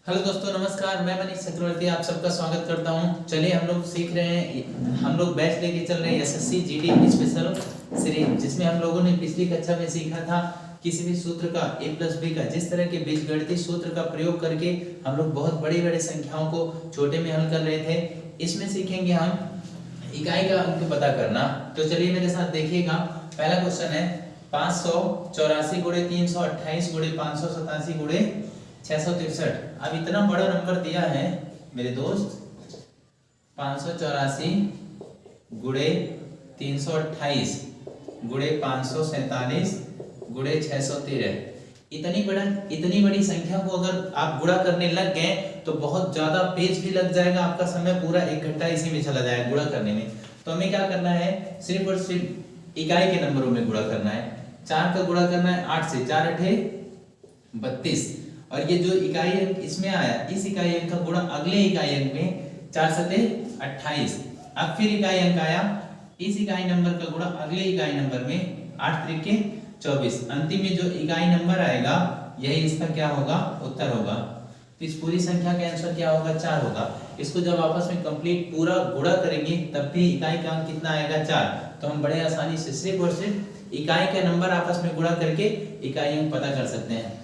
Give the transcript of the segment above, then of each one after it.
Hello दोस्तों, नमस्कार। मैं मनीष चक्रवर्ती आप सबका स्वागत करता हूं। चलिए हम लोग सीख रहे हैं, हम लोग बैच लेके चल रहे हैं एसएससी जीडी स्पेशल सीरीज, जिसमें हम लोगों ने पिछली कक्षा में सीखा था किसी भी सूत्र का a+b का जिस तरह के बीजगणितीय सूत्र का प्रयोग करके हम लोग बहुत बड़ी बड़ी संख्याओं को छोटे में हल कर रहे थे। इसमें सीखेंगे हम इकाई का अंक पता करना। तो चलिए मेरे साथ देखिएगा। पहला क्वेश्चन है 584 गुणे 328 गुणे 587 गुणे 663। अब इतना बड़ा नंबर दिया है मेरे दोस्त, 584 गुणे 328 गुणे 547 गुणे 613। इतनी बड़ी संख्या को अगर आप गुणा करने लग गए तो बहुत ज्यादा पेज भी लग जाएगा, आपका समय पूरा 1 घंटा इसी में चला जाएगा गुणा करने में। तो हमें क्या करना है, सिर्फ और सिर्फ इकाई के नंबरों में गुणा करना है। 4 का गुणा करना है 8 से, 4 8 32। और ये जो इकाई अंक इसमें आया, इस इकाई अंक का गुणा अगले इकाई अंक में 4 7 28। अब फिर इकाई अंक आया, इस इकाई नंबर का गुणा अगले इकाई नंबर में 8 3 24। अंतिम में जो इकाई नंबर आएगा यही इसका क्या होगा, उत्तर होगा। तो इस पूरी संख्या का आंसर क्या होगा, 4 होगा। इसको जब आपस में कंप्लीट पूरा गुणा करेंगे तब भी इकाई का अंक कितना आएगा, 4। तो हम बड़े आसानी से सिर्फ और सिर्फ इकाई का नंबर आपस में गुणा करके इकाई अंक पता कर सकते हैं।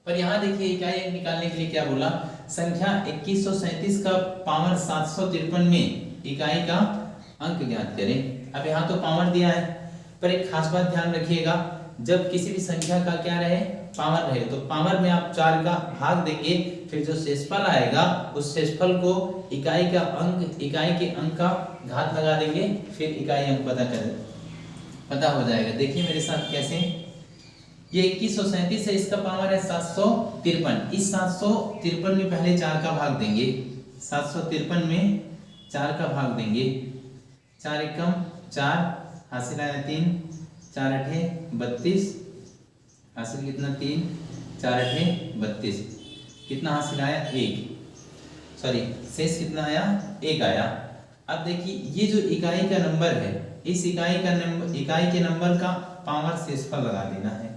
पर यहाँ देखिए इकाई अंक निकालने के लिए क्या बोला, संख्या 2137 का पावर 753 में इकाई का अंक ज्ञात करें। अब यहाँ तो पावर दिया है, पर एक खास बात ध्यान रखिएगा, जब किसी भी संख्या का क्या रहे, पावर रहे, तो पावर में आप 4 का भाग देंगे, फिर जो शेषफल आएगा उस शेषफल को इकाई का अंक, इकाई के अंक का घात लगा देंगे, फिर इकाई अंक पता हो जाएगा। देखिए मेरे साथ कैसे, ये 2137 है, इसका पावर है 753। इस 753 में पहले 4 का भाग देंगे, 753 में 4 का भाग देंगे। 4 एकम 4, हासिल आया 3, 4 8 32, हासिल कितना 3, 4 8 32, कितना हासिल आया 1, सॉरी शेष कितना आया 1 आया। अब देखिए ये जो इकाई का नंबर है, इस इकाई के नंबर का पावर शेषफल लगा देना है।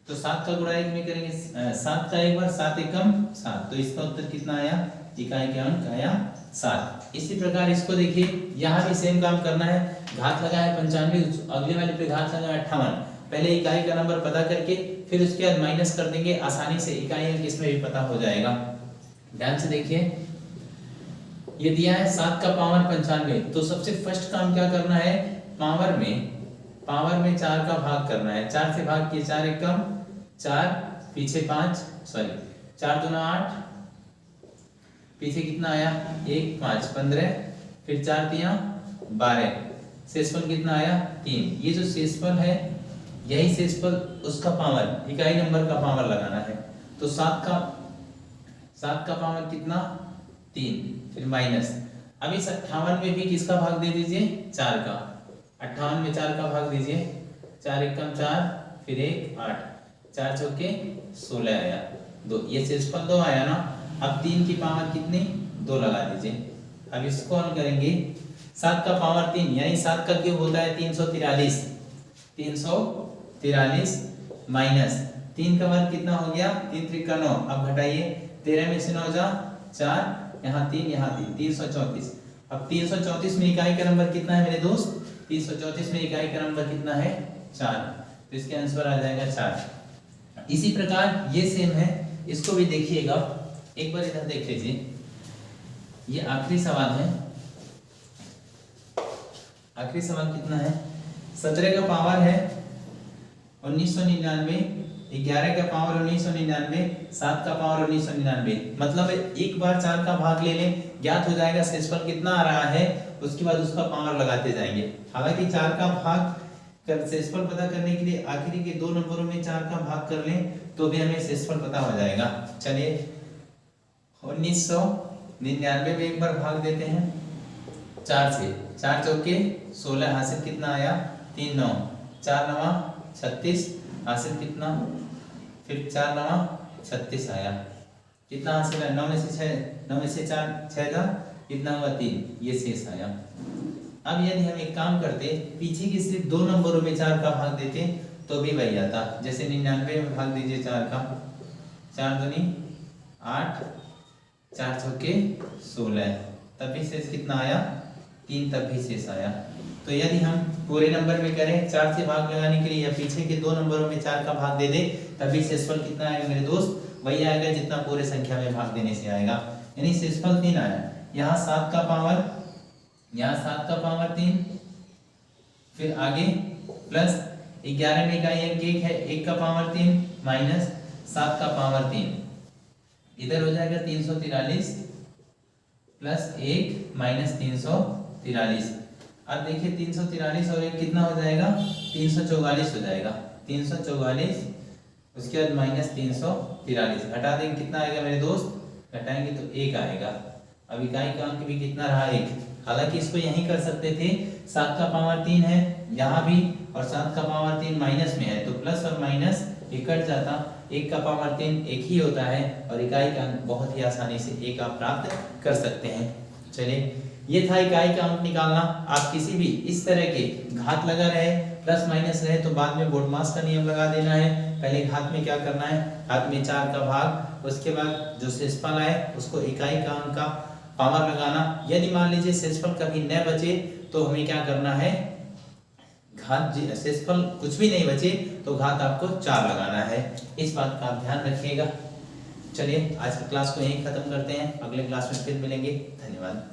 तो 7 का गुणा 1 में करेंगे, 7 का एक बार 7 एकम 7, तो इसका उत्तर कितना आया, इकाई का अंक आया 7। इसी प्रकार इसको देखिए, यहाँ भी सेम काम करना है। घात लगा है 95, अगले वाले पे घात लगा है 58। पहले इकाई का नंबर पता करके फिर उसके बाद माइनस कर देंगे, आसानी से इकाई अंक इसमें भी पता हो जाएगा। ध्यान से देखिए, ये दिया है 7 का पावर 95, तो सबसे फर्स्ट काम क्या करना है, पावर में 4 का भाग करना है। 4 से भाग किए, 4 एकम 4, पीछे 5, सॉरी 4 दूना 8, पीछे कितना आया 1 5 15, फिर 4 तिया 12, शेषफल कितना आया 3। ये जो शेषफल है यही शेषफल उसका पावर, इकाई नंबर का पावर लगाना है। तो 7 का पावर कितना 3, फिर माइनस। अब इस 58 में भी किसका भाग दे दीजिए, 4 का। 58 में 4 का भाग दीजिए, 4 एकम 4, फिर 1 8, 4 चौके 16 आया 2, ये शेषफल 2 आया ना। अब 3 की पावर कितनी 2 लगा दीजिए। अब इसको हल करेंगे, 7 का पावर 3 यानी 7 का क्यूब होता है 343, 343 माइनस 3 का वर्ग कितना हो गया 3 त्रिका 9। अब घटाइए, 13 में से 9 जा 4, यहाँ 3 यहाँ 3, 334। अब 334 में इकाई का नंबर कितना है मेरे दोस्त, 334 में इकाई का नंबर कितना है 4, तो इसके आंसर आ जाएगा 4। इसी प्रकार ये सेम है, इसको भी देखिएगा, एक बार इधर देख लीजिए। ये आखिरी सवाल है, आखिरी सवाल कितना है, 17 का पावर है 1999, 11 का पावर 1999, 7 का पावर 1999। मतलब एक बार 4 का भाग ले लें, ज्ञात हो जाएगा शेषफल कितना आ रहा है, उसके बाद उसका पावर लगाते जाएंगे। हालांकि 4 का भाग कर शेषफल पता करने के लिए आखिरी के 2 नंबरों में 4 का भाग कर लें तो भी हमें शेषफल पता हो जाएगा। चलिए 1999 में एक बार भाग देते हैं 4 से, 4 चौके 16, हासिल कितना आया 3 9, 4 9 36, हासिल कितना, फिर 4 9 36 आया, कितना हासिल है 9 में से 6, 9 में से 4 6 का कितना हुआ 3, ये शेष आया। अब यदि हम एक काम करते, पीछे की सिर्फ 2 नंबरों में 4 का भाग देते तो भी वही आता। जैसे 99 में भाग दीजिए 4 का, 4 दूनी 8, 4 चौके 16, तब भी शेष कितना आया 3, तब भी शेष आया। तो यदि हम पूरे नंबर में करें 4 से भाग लगाने के लिए या पीछे के 2 नंबरों में 4 का भाग दे दे, तभी शेषफल कितना आएगा मेरे दोस्त, वही आएगा जितना पूरे संख्या में भाग देने से आएगा, यानी शेषफल 3 आया। यहाँ 7 का पावर, यहाँ 7 का पावर 3, फिर आगे प्लस 11 में इकाई अंक 1 है, 1 का पावर 3 माइनस 7 का पावर 3, इधर हो जाएगा 343 प्लस 1 माइनस 343। अब देखिए 343 और 1 कितना हो जाएगा, 344 हो जाएगा, 344, उसके बाद माइनस 343, घटा देंगे कितना आएगा मेरे दोस्त, घटाएंगे तो 1 आएगा। अब इकाई का अंक भी कितना रहा 1, हालांकि इसको यहीं कर सकते थे, 7 का पावर 3 है यहाँ भी और 7 का पावर 3 माइनस में है, तो प्लस और माइनस ये कट जाता, 1 का पावर 3 1 ही होता है और इकाई का अंक बहुत ही आसानी से 1 आप प्राप्त कर सकते हैं। चलिए ये था इकाई का अंक निकालना। आप किसी भी इस तरह के घात लगा रहे, प्लस माइनस रहे तो बाद में बोडमास का नियम लगा देना है। पहले घात में क्या करना है, घात में 4 का भाग, उसके बाद जो शेषफल आए उसको इकाई का अंक का पावर लगाना। यदि मान लीजिए शेषफल कभी न बचे तो हमें क्या करना है, घात शेषफल कुछ भी नहीं बचे तो घात आपको 4 लगाना है। इस बात का आप ध्यान रखिएगा। चलिए आज की क्लास को यहीं खत्म करते हैं, अगले क्लास में फिर मिलेंगे। धन्यवाद।